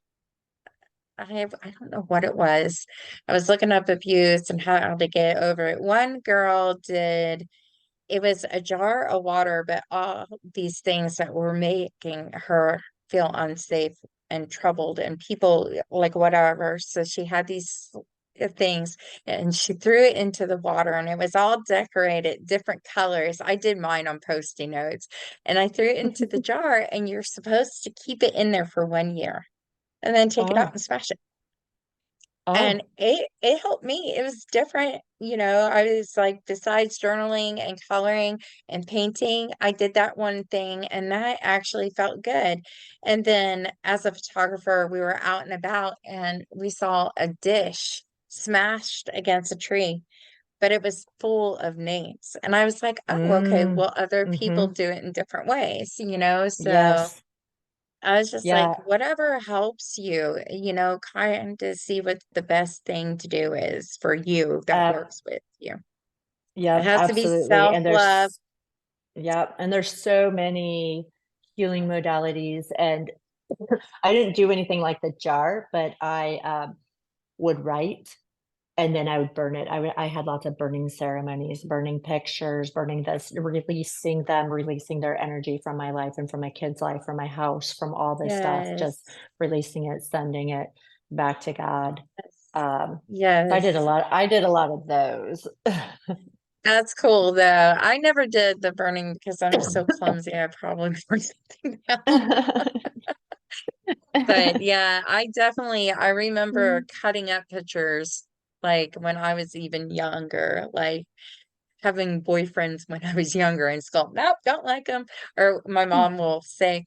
Speaker 1: I don't know what it was. I was looking up abuse and how to get over it. One girl did, it was a jar of water, but all these things that were making her feel unsafe and troubled and people like whatever. So she had these things and she threw it into the water and it was all decorated different colors. I did mine on post-it notes and I threw it into the jar and you're supposed to keep it in there for 1 year and then take it out
Speaker 2: Oh.
Speaker 1: and smash it. And
Speaker 2: Oh.
Speaker 1: it helped me. It was different, I was like, besides journaling and coloring and painting, I did that one thing and that actually felt good. And then as a photographer, we were out and about and we saw a dish smashed against a tree, but it was full of names. And I was like, oh, okay,
Speaker 2: Mm.
Speaker 1: well, other people
Speaker 2: Mhm.
Speaker 1: do it in different ways, so
Speaker 2: Yes.
Speaker 1: I was just like,
Speaker 2: Yeah.
Speaker 1: whatever helps you, kind of see what the best thing to do is for you that
Speaker 2: Uh,
Speaker 1: works with you. It
Speaker 2: yep,
Speaker 1: has to be
Speaker 2: absolutely. And
Speaker 1: self-love.
Speaker 2: there's so many healing modalities. And I didn't do anything like the jar, but I would write and then I would burn it. I had lots of burning ceremonies, burning pictures, burning this, releasing them, releasing their energy from my life and from my kids' life, from my house, from all this stuff, just
Speaker 1: Yes.
Speaker 2: releasing it, sending it back to God.
Speaker 1: Yes.
Speaker 2: Um, so
Speaker 1: Yes.
Speaker 2: I did a lot of those.
Speaker 1: That's cool though. I never did the burning because I'm so clumsy. I probably burned something down. But yeah, I remember cutting up pictures like when I was even younger, like having boyfriends when I was younger in school. Nope, don't like them. Or my mom will say,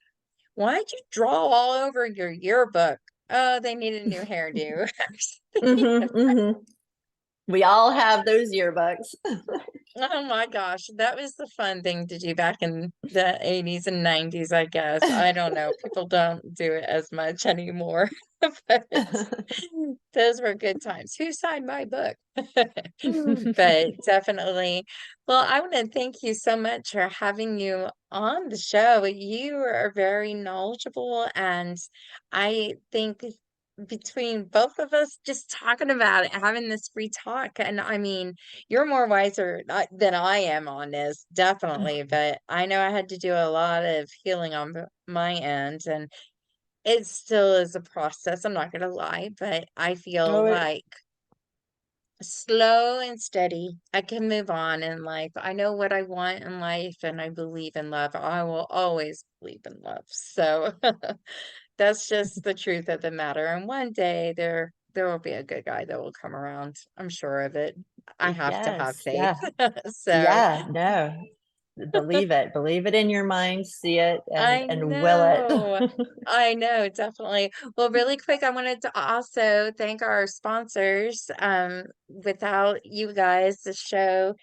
Speaker 1: why'd you draw all over your yearbook? Oh, they need a new hairdo.
Speaker 2: Mhm, mhm. We all have those yearbooks.
Speaker 1: Oh my gosh, that was the fun thing to do back in the 80s and 90s, I guess. I don't know. People don't do it as much anymore, but those were good times. Who signed my book? But definitely. Well, I want to thank you so much for having you on the show. You are very knowledgeable, and I think between both of us just talking about it, having this free talk, and I mean, you're more wiser than I am on this, definitely. But I know I had to do a lot of healing on my end, and it still is a process. I'm not gonna lie, but I feel
Speaker 2: Oh,
Speaker 1: like slow and steady, I can move on in life. I know what I want in life, and I believe in love. I will always believe in love. So that's just the truth of the matter. And one day there will be a good guy that will come around. I'm sure of it. I have to have
Speaker 2: yes,
Speaker 1: faith.
Speaker 2: yeah,
Speaker 1: So
Speaker 2: yeah, no, believe it in your mind, see it,
Speaker 1: I
Speaker 2: and will it.
Speaker 1: know. I know, definitely. Well, really quick, I wanted to also thank our sponsors. Without you guys, the show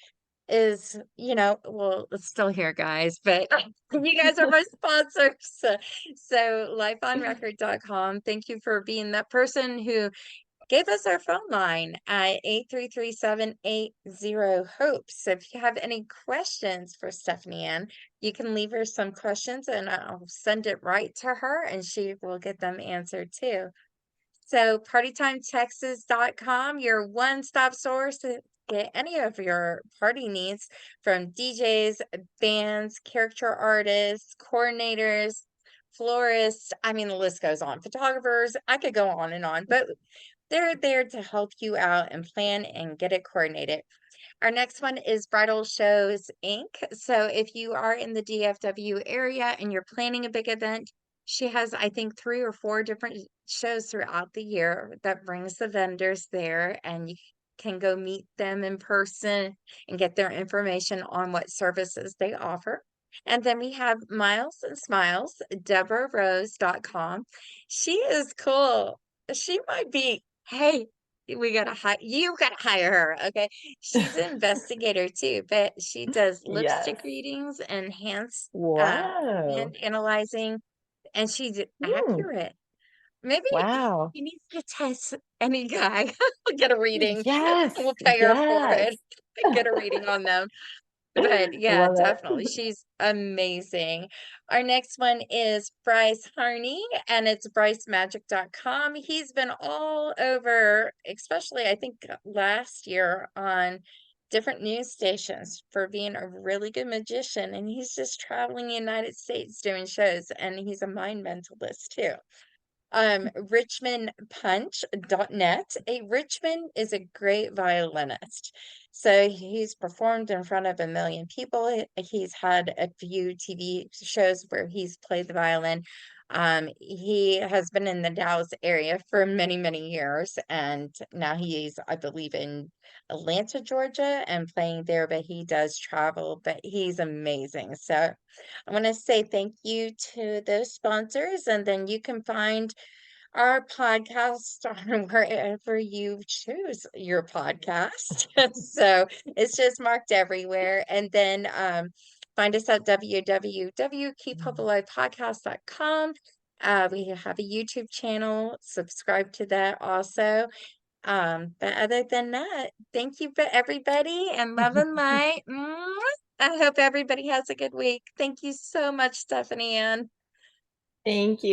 Speaker 1: is, well, it's still here, guys, but you guys are my sponsors. So lifeonrecord.com. Thank you for being that person who give us our phone line at 833-780-HOPE. So if you have any questions for Stephany Ann, you can leave her some questions and I'll send it right to her and she will get them answered too. So partytimetexas.com, your one-stop source to get any of your party needs from DJs, bands, character artists, coordinators, florists. I mean, the list goes on. Photographers, I could go on, but they're there to help you out and plan and get it coordinated. Our next one is Bridal Shows Inc. So if you are in the DFW area and you're planning a big event, she has, I think, 3 or 4 different shows throughout the year that brings the vendors there, and you can go meet them in person and get their information on what services they offer. And then we have Miles and Smiles, DeborahRose.com. She is cool. She might be, hey, we gotta hire you gotta hire her, okay? She's an investigator too, but she does
Speaker 2: Yes.
Speaker 1: lipstick readings and
Speaker 2: Wow.
Speaker 1: hand analyzing, and she's
Speaker 2: Mm,
Speaker 1: accurate. Maybe
Speaker 2: wow.
Speaker 1: she needs to test any guy. Get a reading.
Speaker 2: Yes.
Speaker 1: We'll pay her for
Speaker 2: Yes.
Speaker 1: it. Get a reading on them. But yeah,
Speaker 2: Love
Speaker 1: definitely.
Speaker 2: it.
Speaker 1: She's amazing. Our next one is Bryce Harney, and it's brycemagic.com. He's been all over, especially I think last year on different news stations for being a really good magician. And he's just traveling the United States doing shows, and he's a mind mentalist too. Richmondpunch.net. Richmond is a great violinist. So he's performed in front of 1 million people. He's had a few TV shows where he's played the violin. He has been in the Dallas area for many, many years, and now he's, I believe, in Atlanta, Georgia, and playing there, but he does travel, but he's amazing. So I want to say thank you to those sponsors, and then you can find our podcast on wherever you choose your podcast. So it's just marked everywhere. And then find us at www.keephopealivepodcast.com. We have a YouTube channel. Subscribe to that also. But other than that, thank you for everybody and love and light. Mwah. I hope everybody has a good week. Thank you so much, Stephany Ann.
Speaker 2: Thank you.